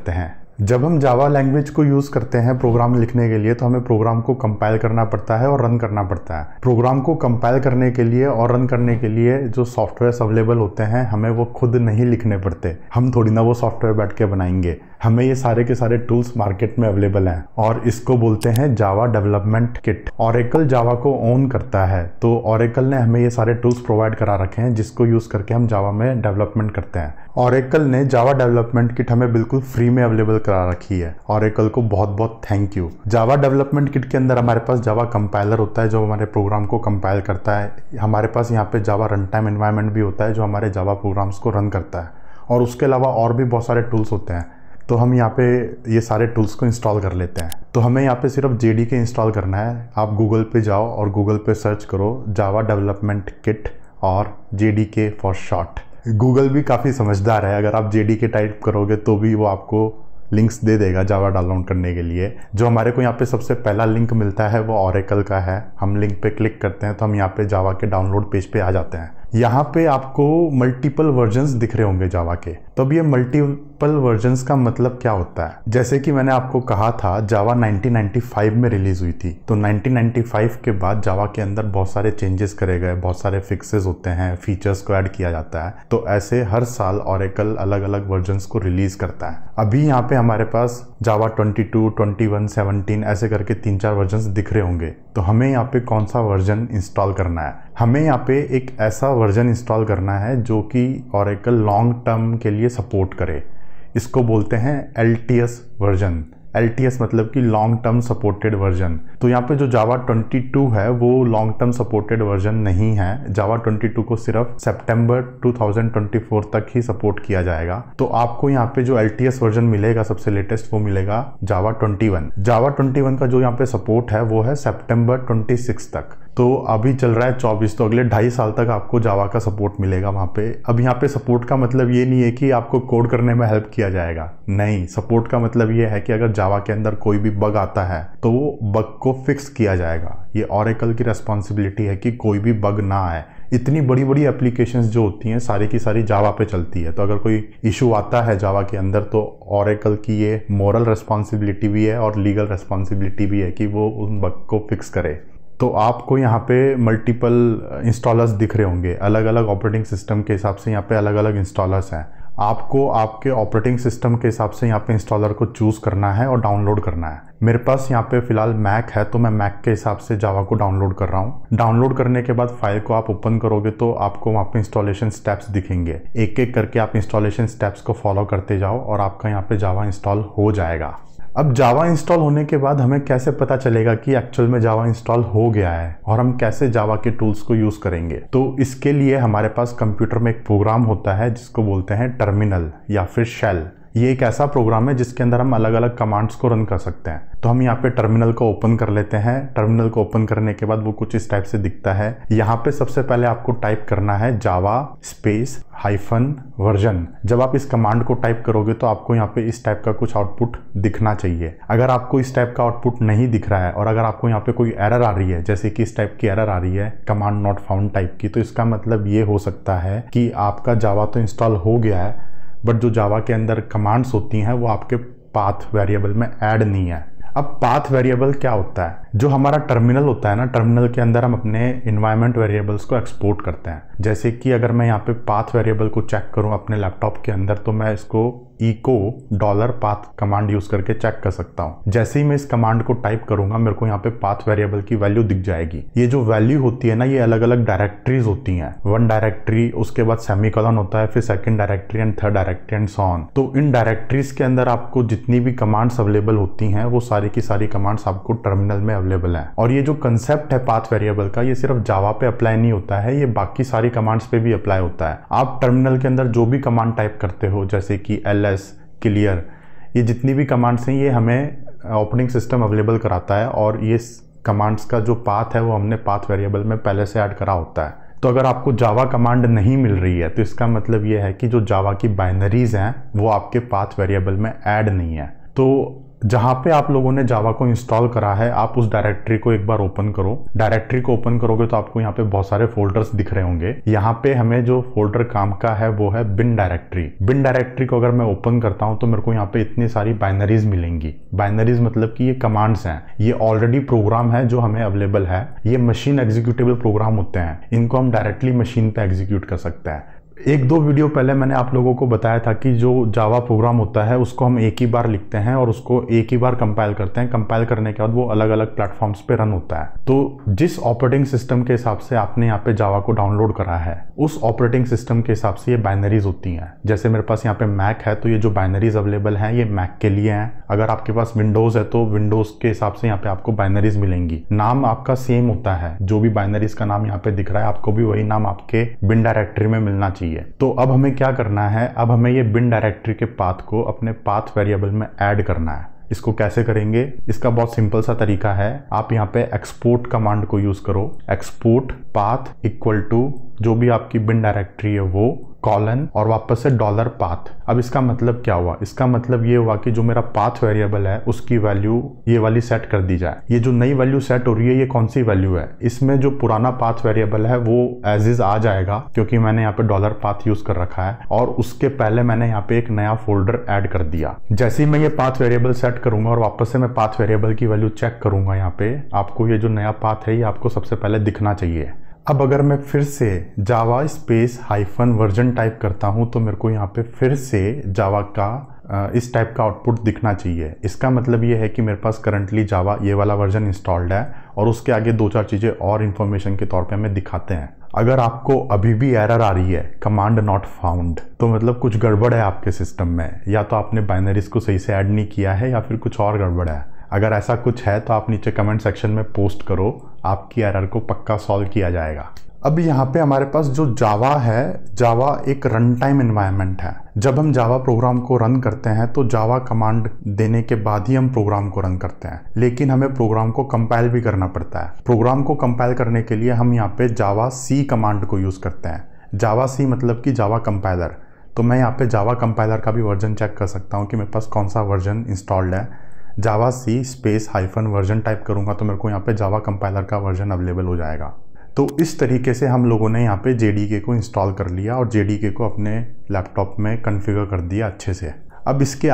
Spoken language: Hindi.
करते हैं। जब हम जावा लैंग्वेज को यूज़ करते हैं प्रोग्राम लिखने के लिए तो हमें प्रोग्राम को कंपाइल करना पड़ता है और रन करना पड़ता है। प्रोग्राम को कंपाइल करने के लिए और रन करने के लिए जो सॉफ्टवेयर अवेलेबल होते हैं हमें वो खुद नहीं लिखने पड़ते। हम थोड़ी ना वो सॉफ्टवेयर बैठ के बनाएंगे, हमें ये सारे के सारे टूल्स मार्केट में अवेलेबल हैं और इसको बोलते हैं जावा डेवलपमेंट किट। ओरेकल जावा को ओन करता है, तो ओरेकल ने हमें ये सारे टूल्स प्रोवाइड करा रखे हैं जिसको यूज़ करके हम जावा में डेवलपमेंट करते हैं। ओरेकल ने जावा डेवलपमेंट किट हमें बिल्कुल फ्री में अवेलेबल करा रखी है। ओरेकल को बहुत बहुत thank you. Java development kit के अंदर हमारे पास जावा कंपाइलर होता है जो हमारे प्रोग्राम को कंपाइल करता है। हमारे पास यहाँ पे जावा रन टाइम एनवायरनमेंट भी होता है जो हमारे जावा प्रोग्राम्स को रन करता है, और उसके अलावा और भी बहुत सारे टूल्स होते हैं। तो हम यहाँ पे ये सारे टूल्स को इंस्टॉल कर लेते हैं। तो हमें यहाँ पे सिर्फ JDK इंस्टॉल करना है। आप गूगल पे जाओ और गूगल पे सर्च करो जावा डेवलपमेंट किट और JDK फॉर शॉर्ट। गूगल भी काफ़ी समझदार है, अगर आप JDK टाइप करोगे तो भी वो आपको लिंक्स दे देगा जावा डाउनलोड करने के लिए। जो हमारे को यहाँ पे सबसे पहला लिंक मिलता है वो ओरेकल का है। हम लिंक पे क्लिक करते हैं तो हम यहाँ पे जावा के डाउनलोड पेज पे आ जाते हैं। यहाँ पे आपको मल्टीपल वर्जन्स दिख रहे होंगे जावा के। तो अब ये मल्टीपल वर्जन्स का मतलब क्या होता है? जैसे कि मैंने आपको कहा था जावा 1995 में रिलीज हुई थी, तो 1995 के बाद जावा के अंदर बहुत सारे चेंजेस करे गए, बहुत सारे फिक्सेस होते हैं, फीचर्स को ऐड किया जाता है। तो ऐसे हर साल ओरेकल अलग अलग वर्जन्स को रिलीज करता है। अभी यहाँ पे हमारे पास जावा 22, 21, 17 ऐसे करके 3-4 वर्जन्स दिख रहे होंगे। तो हमें यहाँ पे कौन सा वर्जन इंस्टॉल करना है? हमें यहाँ पे एक ऐसा वर्जन इंस्टॉल करना है जो कि ओरेकल लॉन्ग टर्म के लिए सपोर्ट करे। इसको बोलते हैं LTS वर्जन। LTS मतलब कि लॉन्ग टर्म सपोर्टेड वर्जन। तो यहाँ पे जो जावा 22 है वो लॉन्ग टर्म सपोर्टेड वर्जन नहीं है। जावा 22 को सिर्फ सितंबर 2024 तक ही सपोर्ट किया जाएगा। तो आपको यहाँ पे जो LTS वर्जन मिलेगा सबसे लेटेस्ट वो मिलेगा जावा 21। जावा 21 का जो यहाँ पे सपोर्ट है वो है सितंबर 26 तक। तो अभी चल रहा है 24, तो अगले 2.5 साल तक आपको जावा का सपोर्ट मिलेगा वहाँ पे। अब यहाँ पे सपोर्ट का मतलब ये नहीं है कि आपको कोड करने में हेल्प किया जाएगा, नहीं। सपोर्ट का मतलब ये है कि अगर जावा के अंदर कोई भी बग आता है तो वो बग को फिक्स किया जाएगा। ये ओरेकल की रेस्पॉन्सिबिलिटी है कि कोई भी बग ना आए। इतनी बड़ी बड़ी एप्लीकेशंस जो होती हैं सारी की सारी जावा पे चलती है, तो अगर कोई इशू आता है जावा के अंदर तो ओरेकल की ये मॉरल रेस्पॉन्सिबिलिटी भी है और लीगल रेस्पॉन्सिबिलिटी भी है कि वो उन बग को फिक्स करे। तो आपको यहाँ पे मल्टीपल इंस्टॉलर्स दिख रहे होंगे, अलग अलग ऑपरेटिंग सिस्टम के हिसाब से यहाँ पे अलग अलग इंस्टॉलर्स हैं। आपको आपके ऑपरेटिंग सिस्टम के हिसाब से यहाँ पे इंस्टॉलर को चूज करना है और डाउनलोड करना है। मेरे पास यहाँ पे फिलहाल मैक है तो मैं मैक के हिसाब से जावा को डाउनलोड कर रहा हूँ। डाउनलोड करने के बाद फाइल को आप ओपन करोगे तो आपको वहाँ पे इंस्टॉलेशन स्टेप्स दिखेंगे। एक एक करके आप इंस्टॉलेशन स्टेप्स को फॉलो करते जाओ और आपका यहाँ पे जावा इंस्टॉल हो जाएगा। अब जावा इंस्टॉल होने के बाद हमें कैसे पता चलेगा कि एक्चुअल में जावा इंस्टॉल हो गया है और हम कैसे जावा के टूल्स को यूज करेंगे? तो इसके लिए हमारे पास कंप्यूटर में एक प्रोग्राम होता है जिसको बोलते हैं टर्मिनल या फिर शेल। ये एक ऐसा प्रोग्राम है जिसके अंदर हम अलग अलग कमांड्स को रन कर सकते हैं। तो हम यहाँ पे टर्मिनल को ओपन कर लेते हैं। टर्मिनल को ओपन करने के बाद वो कुछ इस टाइप से दिखता है। यहाँ पे सबसे पहले आपको टाइप करना है जावा स्पेस -वर्जन। जब आप इस कमांड को टाइप करोगे तो आपको यहाँ पे इस टाइप का कुछ आउटपुट दिखना चाहिए। अगर आपको इस टाइप का आउटपुट नहीं दिख रहा है और अगर आपको यहाँ पे कोई एरर आ रही है, जैसे कि इस टाइप की एरर आ रही है कमांड नॉट फाउंड टाइप की, तो इसका मतलब ये हो सकता है कि आपका जावा तो इंस्टॉल हो गया है बट जो जावा के अंदर कमांड्स होती हैं वो आपके पाथ वेरिएबल में ऐड नहीं है। अब पाथ वेरिएबल क्या होता है? जो हमारा टर्मिनल होता है ना, टर्मिनल के अंदर हम अपने इन्वायरमेंट वेरिएबल्स को एक्सपोर्ट करते हैं। जैसे कि अगर मैं यहाँ पे पाथ वेरिएबल को चेक करूँ अपने लैपटॉप के अंदर तो मैं इसको echo $path कमांड यूज करके चेक कर सकता हूँ। जैसे ही मैं इस कमांड को टाइप करूंगा मेरे को यहाँ पे पाथ वेरिएबल की वैल्यू दिख जाएगी। ये जो वैल्यू होती है ना ये अलग अलग डायरेक्टरीज होती हैं। वन डायरेक्टरी, उसके बाद सेमीकोलन होता है, फिर second directory and third directory and so on. तो इन डायरेक्टरीज के अंदर आपको जितनी भी कमांड्स अवेलेबल होती हैं वो सारी की सारी कमांड्स आपको टर्मिनल में अवेलेबल है। और ये जो कंसेप्ट है पाथ वेरिएबल का ये सिर्फ जावा पे अप्लाई नहीं होता है, ये बाकी सारी कमांड्स पे भी अप्लाई होता है। आप टर्मिनल के अंदर जो भी कमांड टाइप करते हो जैसे कि ls, क्लियर, ये जितनी भी कमांड्स हैं ये हमें ऑपरेटिंग सिस्टम अवेलेबल कराता है और ये कमांड्स का जो पाथ है वो हमने पाथ वेरिएबल में पहले से ऐड करा होता है। तो अगर आपको जावा कमांड नहीं मिल रही है तो इसका मतलब ये है कि जो जावा की बाइनरीज हैं वो आपके पाथ वेरिएबल में ऐड नहीं है। तो जहाँ पे आप लोगों ने जावा को इंस्टॉल करा है आप उस डायरेक्टरी को एक बार ओपन करो। डायरेक्टरी को ओपन करोगे तो आपको यहाँ पे बहुत सारे फोल्डर्स दिख रहे होंगे। यहाँ पे हमें जो फोल्डर काम का है वो है बिन डायरेक्टरी। बिन डायरेक्टरी को अगर मैं ओपन करता हूँ तो मेरे को यहाँ पे इतनी सारी बाइनरीज मिलेंगी। बाइनरीज मतलब कि ये कमांड्स हैं, ये ऑलरेडी प्रोग्राम है जो हमें अवेलेबल है। ये मशीन एग्जीक्यूटेबल प्रोग्राम होते हैं, इनको हम डायरेक्टली मशीन पे एग्जीक्यूट कर सकते हैं। एक दो वीडियो पहले मैंने आप लोगों को बताया था कि जो जावा प्रोग्राम होता है उसको हम एक ही बार लिखते हैं और उसको एक ही बार कंपाइल करते हैं। कंपाइल करने के बाद वो अलग अलग प्लेटफॉर्म्स पे रन होता है। तो जिस ऑपरेटिंग सिस्टम के हिसाब से आपने यहाँ पे जावा को डाउनलोड करा है उस ऑपरेटिंग सिस्टम के हिसाब से ये बाइनरीज होती हैं। जैसे मेरे पास यहाँ पे मैक है तो ये जो बाइनरीज अवेलेबल हैं ये मैक के लिए हैं। अगर आपके पास विंडोज है तो विंडोज के हिसाब से यहाँ पे आपको बाइनरीज मिलेंगी। नाम आपका सेम होता है, जो भी बाइनरीज का नाम यहाँ पे दिख रहा है आपको भी वही नाम आपके बिन डायरेक्टरी में मिलना चाहिए। तो अब हमें क्या करना है, अब हमें ये बिन डायरेक्टरी के पाथ को अपने पाथ वेरिएबल में ऐड करना है। इसको कैसे करेंगे, इसका बहुत सिंपल सा तरीका है। आप यहाँ पे एक्सपोर्ट कमांड को यूज करो। एक्सपोर्ट पाथ इक्वल टू जो भी आपकी बिन डायरेक्टरी है वो कॉलन और वापस से डॉलर पाथ। अब इसका मतलब क्या हुआ, इसका मतलब ये हुआ कि जो मेरा पाथ वेरिएबल है उसकी वैल्यू ये वाली सेट कर दी जाए। ये जो नई वैल्यू सेट हो रही है ये कौन सी वैल्यू है, इसमें जो पुराना पाथ वेरिएबल है वो एज इज आ जाएगा क्योंकि मैंने यहाँ पे डॉलर पाथ यूज कर रखा है और उसके पहले मैंने यहाँ पे एक नया फोल्डर ऐड कर दिया। जैसे ही मैं ये पाथ वेरिएबल सेट करूंगा और वापस से मैं पाथ वेरिएबल की वैल्यू चेक करूंगा, यहाँ पे आपको ये जो नया पाथ है ये आपको सबसे पहले दिखना चाहिए। अब अगर मैं फिर से Java space hyphen version type करता हूं तो मेरे को यहाँ पे फिर से जावा का इस टाइप का आउटपुट दिखना चाहिए। इसका मतलब ये है कि मेरे पास करंटली जावा ये वाला वर्जन इंस्टॉल्ड है और उसके आगे दो चार चीज़ें और इन्फॉर्मेशन के तौर पे हमें दिखाते हैं। अगर आपको अभी भी एरर आ रही है कमांड नॉट फाउंड तो मतलब कुछ गड़बड़ है आपके सिस्टम में, या तो आपने बाइनरीज को सही से ऐड नहीं किया है या फिर कुछ और गड़बड़ है। अगर ऐसा कुछ है तो आप नीचे कमेंट सेक्शन में पोस्ट करो, आपकी एरर को पक्का सॉल्व किया जाएगा। अब यहाँ पे हमारे पास जो जावा है, जावा एक रन टाइम एनवायरनमेंट है। जब हम जावा प्रोग्राम को रन करते हैं तो जावा कमांड देने के बाद ही हम प्रोग्राम को रन करते हैं, लेकिन हमें प्रोग्राम को कंपाइल भी करना पड़ता है। प्रोग्राम को कंपाइल करने के लिए हम यहाँ पे जावा सी कमांड को यूज करते हैं। जावा सी मतलब कि जावा कंपाइलर। तो मैं यहाँ पे जावा कंपाइलर का भी वर्जन चेक कर सकता हूँ कि मेरे पास कौन सा वर्जन इंस्टॉल्ड है। जावा सी स्पेस हाइफन वर्जन टाइप करूंगा तो मेरे को यहाँ पे जावा कंपाइलर का वर्जन अवेलेबल हो जाएगा। तो इस तरीके से हम लोगों ने यहाँ पे जेडीके को इंस्टॉल कर लिया और जेडीके को अपने लैपटॉप में कॉन्फ़िगर कर दिया अच्छे से। अब इसके